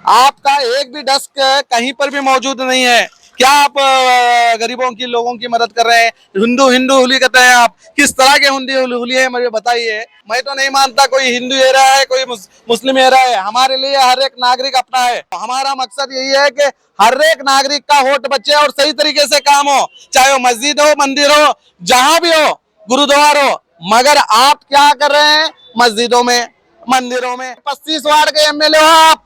आपका एक भी डेस्क कहीं पर भी मौजूद नहीं है। क्या आप गरीबों की लोगों की मदद कर रहे हैं? हिंदू हिंदू होली कहते हैं आप, किस तरह के हिंदू होली है मुझे बताइए। मैं तो नहीं मानता कोई हिंदू एरा है कोई मुस्लिम एरा है। हमारे लिए हर एक नागरिक अपना है। हमारा मकसद यही है कि हर एक नागरिक का वोट बचे और सही तरीके से काम हो, चाहे वो मस्जिद हो, मंदिर हो, जहां भी हो, गुरुद्वार हो। मगर आप क्या कर रहे हैं? मस्जिदों में, मंदिरों में 25 वार्ड के एमएलए हो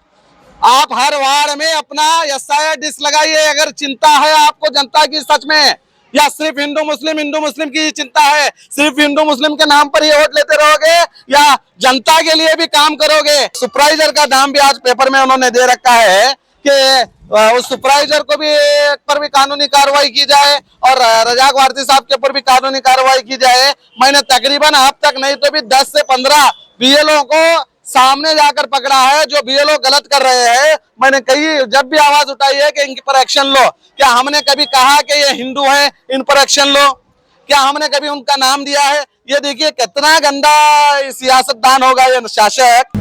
आप हर वार्ड में अपना एसआईआर डिस्क लगाइए। अगर चिंता है आपको जनता की सच में, या सिर्फ हिंदू मुस्लिम की चिंता है, सिर्फ हिंदू मुस्लिम के नाम पर ही वोट लेते रहोगे या जनता के लिए भी काम करोगे? सुपरवाइजर का नाम भी आज पेपर में उन्होंने दे रखा है कि उस सुपरवाइजर को भी पर भी कानूनी कार्रवाई की जाए और रजाक भारती साहब के ऊपर भी कानूनी कार्रवाई की जाए। मैंने तकरीबन अब तक नहीं तो भी 10 से 15 बीएलओ को सामने जाकर पकड़ा है जो बीएलओ गलत कर रहे हैं। मैंने कई जब भी आवाज उठाई है कि इनके पर एक्शन लो। क्या हमने कभी कहा कि ये हिंदू है इन पर एक्शन लो? क्या हमने कभी उनका नाम दिया है? ये देखिए कितना गंदा सियासतदान होगा ये शासक।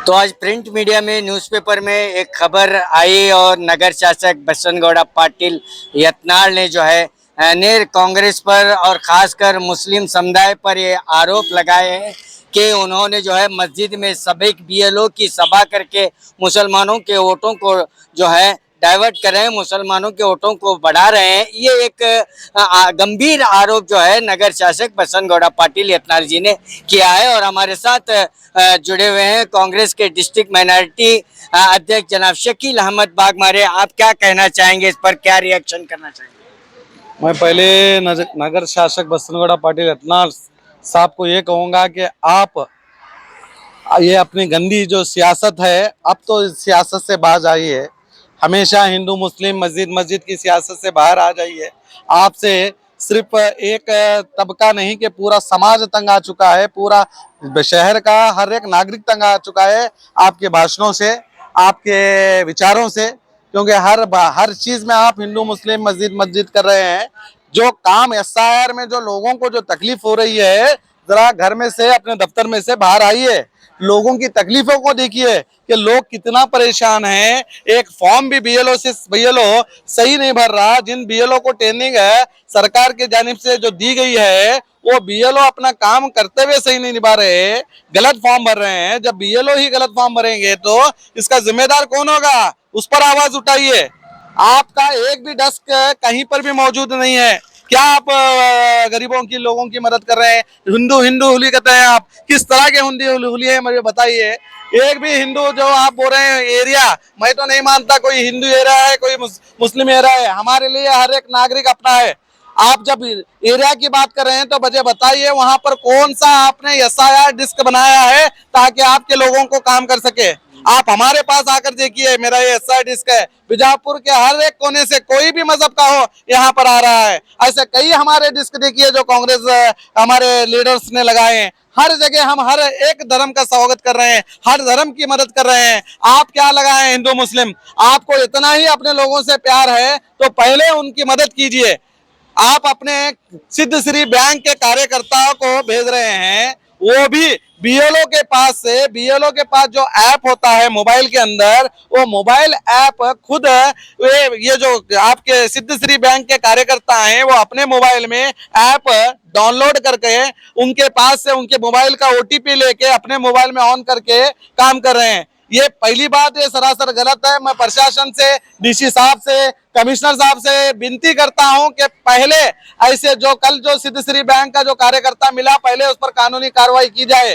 तो आज प्रिंट मीडिया में न्यूज़पेपर में एक खबर आई और नगर शासक बसनगौड़ा पाटिल यत्नाल ने जो है ने कांग्रेस पर और खासकर मुस्लिम समुदाय पर ये आरोप लगाए हैं कि उन्होंने जो है मस्जिद में सभी बीएलओ की सभा करके मुसलमानों के वोटों को जो है डाइवर्ट कर रहे हैं, मुसलमानों के वोटों को बढ़ा रहे हैं। ये एक गंभीर आरोप जो है नगर शासक बसनगौड़ा पाटिल यत्नाल जी ने किया है। और हमारे साथ जुड़े हुए हैं कांग्रेस के डिस्ट्रिक्ट माइनॉरिटी अध्यक्ष जनाब शकील अहमद बागमारे। आप क्या कहना चाहेंगे इस पर, क्या रिएक्शन करना चाहेंगे? मैं पहले नगर शासक बसनगौड़ा पाटिल यत्नाल साहब को ये कहूंगा कि आप ये अपनी गंदी जो सियासत है अब तो सियासत से बाहर आइए। हमेशा हिंदू मुस्लिम मस्जिद मस्जिद की सियासत से बाहर आ जाइए। आपसे सिर्फ एक तबका नहीं कि पूरा समाज तंग आ चुका है, पूरा शहर का हर एक नागरिक तंग आ चुका है आपके भाषणों से, आपके विचारों से। क्योंकि हर चीज में आप हिंदू मुस्लिम मस्जिद मस्जिद कर रहे हैं। जो काम एसआईआर में जो लोगों को जो तकलीफ हो रही है, जरा घर में से अपने दफ्तर में से बाहर आइए, लोगों की तकलीफों को देखिए कि लोग कितना परेशान हैं। एक फॉर्म भी बीएलओ सही नहीं भर रहा। जिन बीएलओ को ट्रेनिंग है सरकार की जानिब से जो दी गई है, वो बीएलओ अपना काम करते हुए सही नहीं निभा रहे, गलत फॉर्म भर रहे हैं। जब बीएलओ ही गलत फॉर्म भरेंगे तो इसका जिम्मेदार कौन होगा? उस पर आवाज उठाइए। आपका एक भी डेस्क कहीं पर भी मौजूद नहीं है। क्या आप गरीबों की लोगों की मदद कर रहे हैं? हिंदू हिंदू होली कहते हैं आप, किस तरह के हिंदू होली है मुझे बताइए। एक भी हिंदू जो आप बोल रहे हैं एरिया, मैं तो नहीं मानता कोई हिंदू एरिया है कोई मुस्लिम एरिया है। हमारे लिए हर एक नागरिक अपना है। आप जब एरिया की बात कर रहे हैं तो मुझे बताइए वहां पर कौन सा आपने एसआईआर डिस्क बनाया है ताकि आपके लोगों को काम कर सके। आप हमारे पास आकर देखिए, मेरा ये एसआईआर डिस्क है। बीजापुर के हर एक कोने से कोई भी मजहब का हो यहाँ पर आ रहा है। ऐसे कई हमारे डिस्क देखिए जो कांग्रेस हमारे लीडर्स ने लगाए हैं। हर जगह हम हर एक धर्म का स्वागत कर रहे हैं, हर धर्म की मदद कर रहे हैं। आप क्या लगाए हिंदू मुस्लिम? आपको इतना ही अपने लोगों से प्यार है तो पहले उनकी मदद कीजिए। आप अपने सिद्ध श्री बैंक के कार्यकर्ताओं को भेज रहे हैं, वो भी बीएलओ के पास से। बीएलओ के पास जो ऐप होता है मोबाइल के अंदर, वो मोबाइल ऐप खुद ये जो आपके सिद्ध श्री बैंक के कार्यकर्ता हैं वो अपने मोबाइल में ऐप डाउनलोड करके उनके पास से उनके मोबाइल का ओटीपी लेके अपने मोबाइल में ऑन करके काम कर रहे हैं। ये पहली बात ये सरासर गलत है। मैं प्रशासन से, डीसी साहब से, कमिश्नर साहब से विनती करता हूं कि पहले ऐसे जो कल जो सिद्ध श्री बैंक का जो कार्यकर्ता मिला, पहले उस पर कानूनी कार्रवाई की जाए,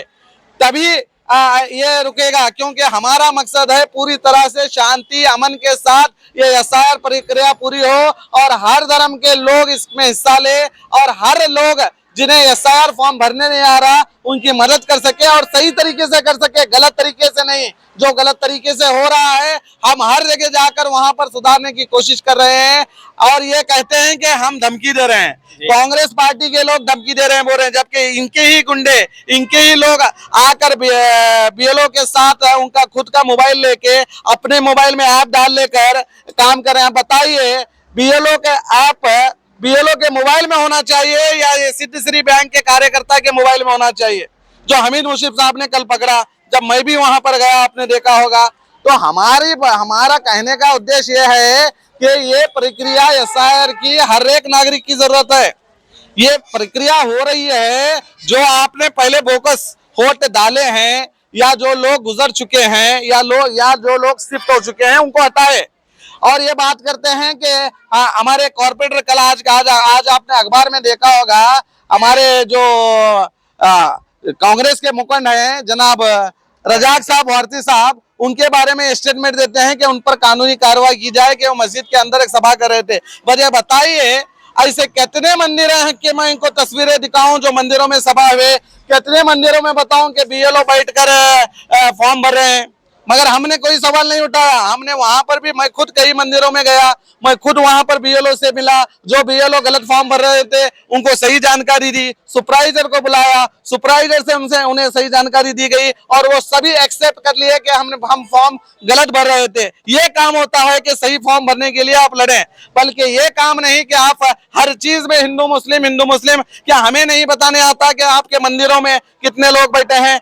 तभी ये रुकेगा। क्योंकि हमारा मकसद है पूरी तरह से शांति अमन के साथ ये एसआईआर प्रक्रिया पूरी हो और हर धर्म के लोग इसमें हिस्सा ले और हर लोग जिन्हें एसआईआर फॉर्म भरने नहीं आ रहा उनकी मदद कर सके और सही तरीके से कर सके, गलत तरीके से नहीं। जो गलत तरीके से हो रहा है हम हर जगह जाकर वहां पर सुधारने की कोशिश कर रहे हैं। और ये कहते हैं कि हम धमकी दे रहे हैं, कांग्रेस पार्टी के लोग धमकी दे रहे हैं, बोल रहे हैं, जबकि इनके ही गुंडे, इनके ही लोग आकर बीएलओ के साथ उनका खुद का मोबाइल लेके अपने मोबाइल में ऐप डाल लेकर काम कर रहे हैं। बताइए बीएलओ के ऐप बीएलओ के मोबाइल में होना चाहिए या ये सिद्ध श्री बैंक के कार्यकर्ता के मोबाइल में होना चाहिए? जो हमीद मुशीफ साहब ने कल पकड़ा, जब मैं भी वहां पर गया आपने देखा होगा, तो हमारा कहने का उद्देश्य यह है कि ये प्रक्रिया एसआईआर की हर एक नागरिक की जरूरत है। ये प्रक्रिया हो रही है, जो आपने पहले बोगस वोट डाले हैं या जो लोग गुजर चुके हैं या जो लोग शिफ्ट हो चुके हैं उनको हटाए। और ये बात करते हैं कि हमारे कॉर्पोरेटर कल आज आपने अखबार में देखा होगा, हमारे जो कांग्रेस के मुखंड हैं जनाब रजाक साहब वारसी साहब, उनके बारे में स्टेटमेंट देते हैं कि उन पर कानूनी कार्रवाई की जाए कि वो मस्जिद के अंदर एक सभा कर रहे थे। वजह बताइए, ऐसे कितने मंदिर हैं कि मैं इनको तस्वीरें दिखाऊं जो मंदिरों में सभा हुए, कितने मंदिरों में बताऊं कि बीएलओ बैठकर फॉर्म भर रहे हैं, मगर हमने कोई सवाल नहीं उठाया। हमने वहां पर भी, मैं खुद कई मंदिरों में गया, मैं खुद वहां पर बीएलओ से मिला, जो बीएलओ गलत फॉर्म भर रहे थे उनको सही जानकारी दी, सुपरवाइजर को बुलाया, सुपरवाइजर से उन्हें सही जानकारी दी गई और वो सभी एक्सेप्ट कर लिए कि हम फॉर्म गलत भर रहे थे। ये काम होता है कि सही फॉर्म भरने के लिए आप लड़ें, बल्कि ये काम नहीं कि आप हर चीज में हिंदू मुस्लिम। क्या हमें नहीं बताने आता कि आपके मंदिरों में कितने लोग बैठे हैं?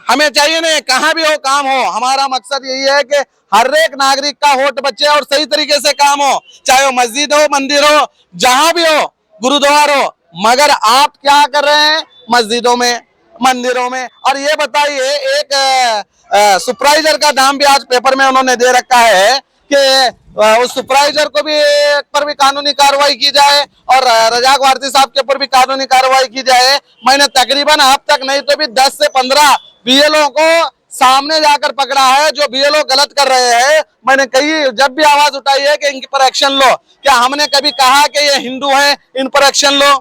हमें चाहिए नहीं, कहाँ भी हो काम हो। हमारा मकसद यही है कि हर एक नागरिक का वोट बचे और सही तरीके से काम हो, चाहे वो मस्जिद हो, मंदिर हो, जहां भी हो, गुरुद्वार हो। मगर आप क्या कर रहे हैं मस्जिदों में, मंदिरों में? और ये बताइए, एक सुपरवाइजर का नाम भी आज पेपर में उन्होंने दे रखा है कि उस सुपरवाइजर को भी पर भी कानूनी कार्रवाई की जाए और रजाक वारसी साहब के ऊपर भी कानूनी कार्रवाई की जाए। मैंने तकरीबन अब तक नहीं तो भी 10 से 15 बीएलओ को सामने जाकर पकड़ा है जो बीएलओ गलत कर रहे हैं। मैंने कई जब भी आवाज उठाई है कि इनके पर एक्शन लो। क्या हमने कभी कहा कि ये हिंदू हैं, इन पर एक्शन लो?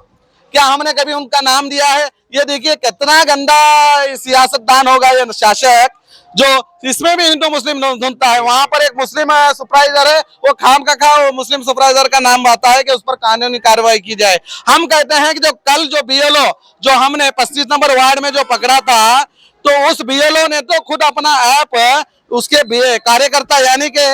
क्या हमने कभी उनका नाम दिया है? ये देखिए कितना गंदा सियासतदान होगा ये शासक, जो इसमें भी हिंदू मुस्लिम ढूंढता है। वहां पर एक मुस्लिम सुपरवाइजर है, वो खाम का खा वो मुस्लिम सुपरवाइजर का नाम आता है कि उस पर कानूनी कार्रवाई की जाए। हम कहते हैं कि जो कल जो बीएलओ जो हमने 25 नंबर वार्ड में जो पकड़ा था, तो उस बीएलओ ने तो खुद अपना ऐप उसके कार्यकर्ता यानी कि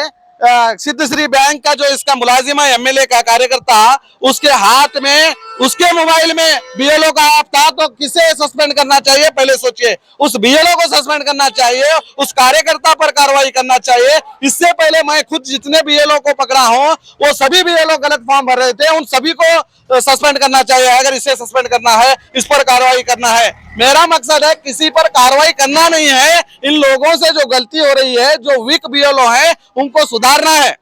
सिद्धश्री बैंक का जो इसका मुलाजिम है, एमएलए का कार्यकर्ता, उसके हाथ में उसके मोबाइल में बीएलओ का ऐप था। तो किसे सस्पेंड करना चाहिए? पहले सोचिए। उस बीएलओ को सस्पेंड करना चाहिए, उस कार्यकर्ता पर कार्रवाई करना चाहिए। इससे पहले मैं खुद जितने बीएलओ को पकड़ा हूं, वो सभी बीएलओ गलत फॉर्म भर रहे थे, उन सभी को सस्पेंड करना चाहिए। अगर इसे सस्पेंड करना है, इस पर कार्रवाई करना है। मेरा मकसद है किसी पर कार्रवाई करना नहीं है, इन लोगों से जो गलती हो रही है, जो वीक बीएलओ है, उनको सुधारना है।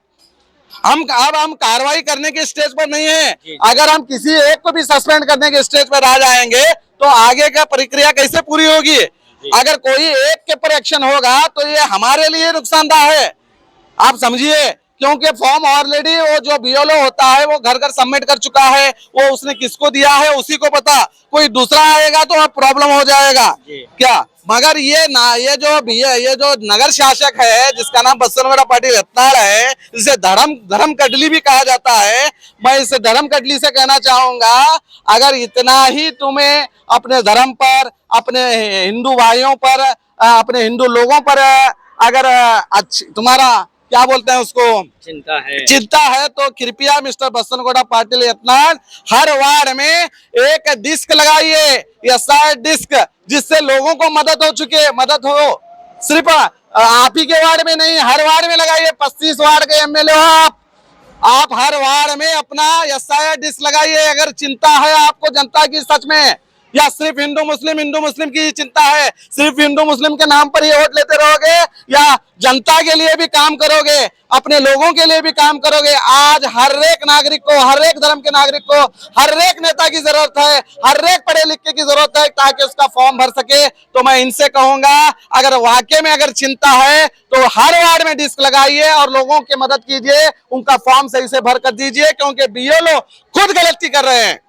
हम कार्रवाई करने के स्टेज पर नहीं है। अगर हम किसी एक को भी सस्पेंड करने के स्टेज पर आ जाएंगे तो आगे का प्रक्रिया कैसे पूरी होगी? अगर कोई एक के पर एक्शन होगा तो ये हमारे लिए नुकसानदायक है, आप समझिए। क्योंकि फॉर्म ऑलरेडी वो जो बीएलओ होता है वो घर घर सबमिट कर चुका है, वो उसने किसको दिया है उसी को पता। कोई दूसरा आएगा तो प्रॉब्लम हो जाएगा क्या? मगर ये जो नगर शासक है जिसका नाम बसवनगुड़ा पाटिल यत्नाल है, जिसे धर्म कटली भी कहा जाता है, मैं इसे धर्म कटली से कहना चाहूंगा, अगर इतना ही तुम्हें अपने धर्म पर, अपने हिंदू भाइयों पर, अपने हिंदू लोगों पर अगर तुम्हारा क्या बोलते हैं उसको चिंता है तो कृपया मिस्टर बसवनगुड़ा पाटिल यत्नाल हर वार्ड में एक डिस्क लगाइए, एसआईआर डिस्क, जिससे लोगों को मदद हो। सिर्फ आप ही के वार्ड में नहीं, हर वार्ड में लगाइए। 25 वार्ड के एमएलए हो आप हर वार्ड में अपना एसआईआर डिस्क लगाइए। अगर चिंता है आपको जनता की सच में, या सिर्फ हिंदू मुस्लिम की चिंता है, सिर्फ हिंदू मुस्लिम के नाम पर ही वोट लेते रहोगे, या जनता के लिए भी काम करोगे, अपने लोगों के लिए भी काम करोगे? आज हर एक नागरिक को, हर एक धर्म के नागरिक को, हर एक नेता की जरूरत है, हर एक पढ़े लिखे की जरूरत है ताकि उसका फॉर्म भर सके। तो मैं इनसे कहूंगा, अगर वाकई में अगर चिंता है तो हर वार्ड में डिस्क लगाइए और लोगों की मदद कीजिए, उनका फॉर्म सही से भर कर दीजिए, क्योंकि बीएलओ खुद गलती कर रहे हैं।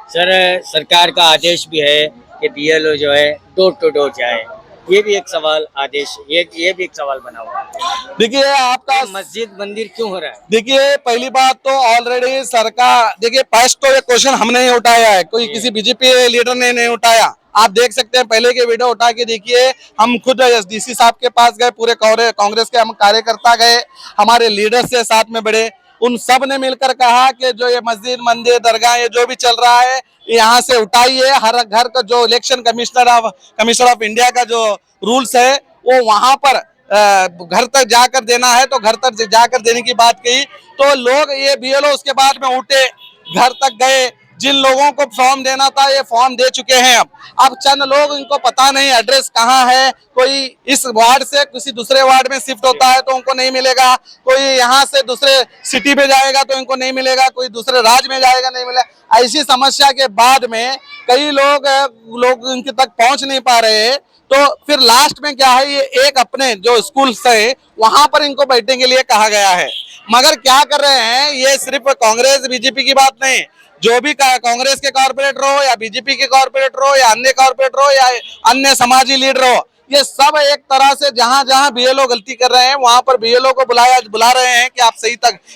सर, सरकार का आदेश भी है कि बीएलओ जो है डोर टू डोर जाए, ये भी एक सवाल आदेश, ये भी एक सवाल बना हुआ है। देखिए आपका मस्जिद मंदिर क्यों हो रहा है? देखिए पहली बात तो ऑलरेडी सरकार, देखिए फर्स्ट तो ये क्वेश्चन हमने ही उठाया है, कोई किसी बीजेपी लीडर ने नहीं उठाया। आप देख सकते हैं, पहले के वीडियो उठा के देखिए। हम खुद एसडीसी साहब के पास गए, पूरे कांग्रेस के हम कार्यकर्ता गए, हमारे लीडर से साथ में बढ़े, उन सब ने मिलकर कहा कि जो ये मस्जिद मंदिर दरगाह ये जो भी चल रहा है यहाँ से उठाइए। हर घर का जो इलेक्शन कमिश्नर ऑफ इंडिया का जो रूल्स है वो वहां पर घर तक जाकर देना है तो घर तक जाकर देने की बात कही, तो लोग ये बीएलओ उसके बाद में उठे, घर तक गए, जिन लोगों को फॉर्म देना था ये फॉर्म दे चुके हैं। अब चंद लोग, इनको पता नहीं एड्रेस कहाँ है, कोई इस वार्ड से किसी दूसरे वार्ड में शिफ्ट होता है तो उनको नहीं मिलेगा, कोई यहाँ से दूसरे सिटी में जाएगा तो इनको नहीं मिलेगा, कोई दूसरे राज्य में जाएगा नहीं मिलेगा। ऐसी समस्या के बाद में कई लोग इनके तक पहुंच नहीं पा रहे, तो फिर लास्ट में क्या है, ये एक अपने जो स्कूल है वहां पर इनको बैठने के लिए कहा गया है। मगर क्या कर रहे हैं, ये सिर्फ कांग्रेस बीजेपी की बात नहीं, जो भी कांग्रेस के कॉर्पोरेटर हो या बीजेपी के कॉर्पोरेटर हो या अन्य कॉर्पोरेटर हो या अन्य समाजी लीडर हो, ये सब एक तरह से जहां जहां बीएलओ गलती कर रहे हैं वहां पर बीएलओ को बुला रहे हैं कि आप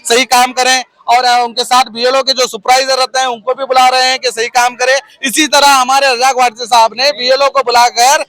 सही काम करें, और उनके साथ बीएलओ के जो सुपरवाइजर रहते हैं उनको भी बुला रहे हैं कि सही काम करें। इसी तरह हमारे रजाक वारसी साहब ने बीएलओ को बुलाकर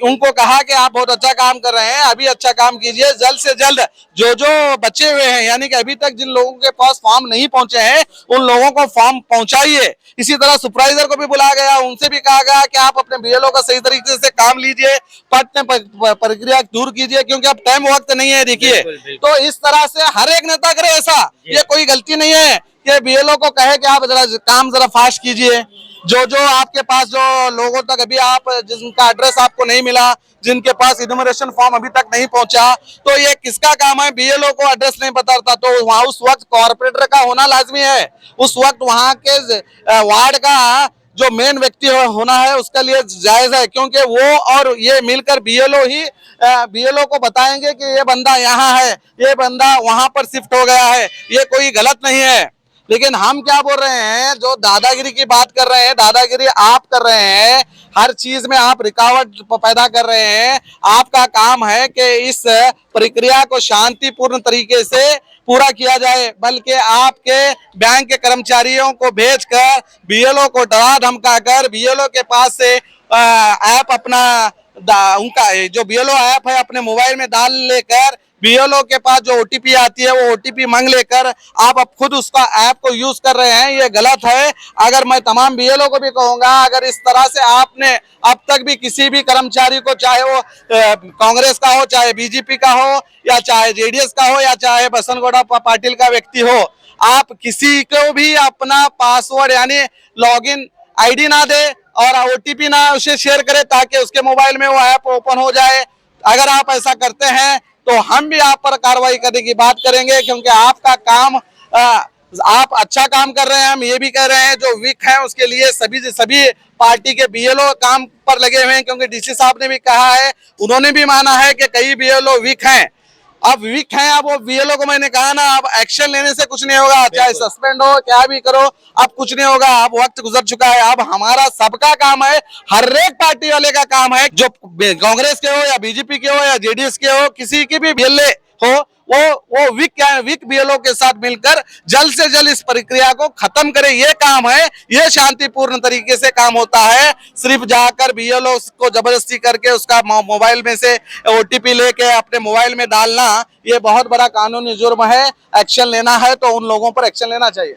उनको कहा कि आप बहुत अच्छा काम कर रहे हैं, अभी अच्छा काम कीजिए, जल्द से जल्द जो बचे हुए हैं, यानी कि अभी तक जिन लोगों के पास फॉर्म नहीं पहुंचे हैं उन लोगों को फॉर्म पहुंचाइए। इसी तरह सुपरवाइजर को भी बुलाया गया, उनसे भी कहा गया कि आप अपने बीएलओ का सही तरीके से काम लीजिए, प्रक्रिया दूर कीजिए, क्योंकि अब टाइम वक्त नहीं है। देखिए, तो इस तरह से हर एक नेता करे ऐसा, ये कोई गलती नहीं है कि बीएलओ को कहे कि आप काम जरा फास्ट कीजिए। जो आपके पास जो लोगों तक अभी आप जिनका एड्रेस आपको नहीं मिला, जिनके पास इन्यूमरेशन फॉर्म अभी तक नहीं पहुंचा, तो ये किसका काम है, बीएलओ को एड्रेस नहीं पता था तो वहां उस वक्त कॉर्पोरेटर का होना लाजमी है, उस वक्त वहां के वार्ड का जो मेन व्यक्ति होना है उसके लिए जायज है, क्योंकि वो और ये मिलकर बीएलओ को बताएंगे कि ये बंदा यहाँ है, ये बंदा वहां पर शिफ्ट हो गया है, ये कोई गलत नहीं है। लेकिन हम क्या बोल रहे हैं, जो दादागिरी की बात कर रहे हैं, दादागिरी आप कर रहे हैं, हर चीज में आप रुकावट पैदा कर रहे हैं। आपका काम है कि इस प्रक्रिया को शांतिपूर्ण तरीके से पूरा किया जाए, बल्कि आपके बैंक के कर्मचारियों को भेजकर बीएलओ को डरा धमका कर बीएलओ के पास से ऐप अपना उनका जो बीएलओ ऐप है अपने मोबाइल में डाल लेकर बीएलओ के पास जो ओटीपी आती है वो ओटीपी मांग लेकर आप अब खुद उसका ऐप को यूज कर रहे हैं, ये गलत है। अगर मैं तमाम बीएलओ को भी कहूंगा, अगर इस तरह से आपने अब तक भी किसी भी कर्मचारी को, चाहे वो कांग्रेस का हो, चाहे बीजेपी का हो, या चाहे जेडीएस का हो, या चाहे बसनगौड़ा पाटिल का व्यक्ति हो, आप किसी को भी अपना पासवर्ड यानी लॉगिन आईडी ना दे और ओटीपी ना उसे शेयर करे ताकि उसके मोबाइल में वो ऐप ओपन हो जाए। अगर आप ऐसा करते हैं तो हम भी आप पर कार्रवाई करने की बात करेंगे, क्योंकि आपका काम आप अच्छा काम कर रहे हैं। हम ये भी कह रहे हैं जो वीक है उसके लिए सभी पार्टी के बीएलओ काम पर लगे हुए हैं, क्योंकि डीसी साहब ने भी कहा है, उन्होंने भी माना है कि कई बीएलओ वीक हैं। अब वीक हैं, अब वो बीएलओ को मैंने कहा ना, अब एक्शन लेने से कुछ नहीं होगा, चाहे सस्पेंड हो क्या भी करो, अब कुछ नहीं होगा, अब वक्त गुजर चुका है। अब हमारा सबका काम है, हर एक पार्टी वाले का काम है, जो कांग्रेस के हो या बीजेपी के हो या जेडीएस के हो, किसी की भी बीएलए हो, वो वीक बीएलओ के साथ मिलकर जल्द से जल्द इस प्रक्रिया को खत्म करे, ये काम है। ये शांतिपूर्ण तरीके से काम होता है, सिर्फ जाकर बीएलओ को जबरदस्ती करके उसका मोबाइल में से ओटीपी लेके अपने मोबाइल में डालना, ये बहुत बड़ा कानूनी जुर्म है। एक्शन लेना है तो उन लोगों पर एक्शन लेना चाहिए।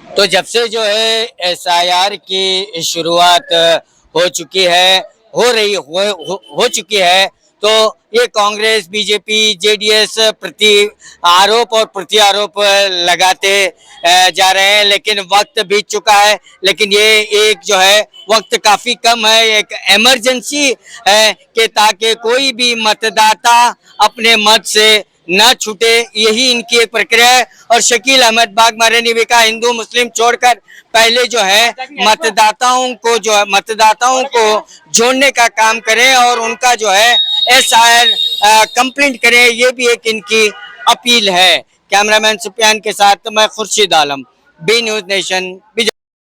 तो जब से जो है एसआईआर की शुरुआत हो चुकी है, हो चुकी है, तो ये कांग्रेस बीजेपी जेडीएस आरोप और प्रति आरोप लगाते जा रहे हैं, लेकिन वक्त बीत चुका है। लेकिन ये एक जो है वक्त काफी कम है, एक इमरजेंसी है कि ताकि कोई भी मतदाता अपने मत से न छूटे, यही इनकी एक प्रक्रिया है। और शकील अहमद बागमारे ने भी कहा, हिंदू मुस्लिम छोड़कर पहले जो है मतदाताओं को जोड़ने का काम करें और उनका जो है एसआईआर कंप्लेंट करें, ये भी एक इनकी अपील है। कैमरामैन सुफियान के साथ मैं Khurshid Alam, B news nation.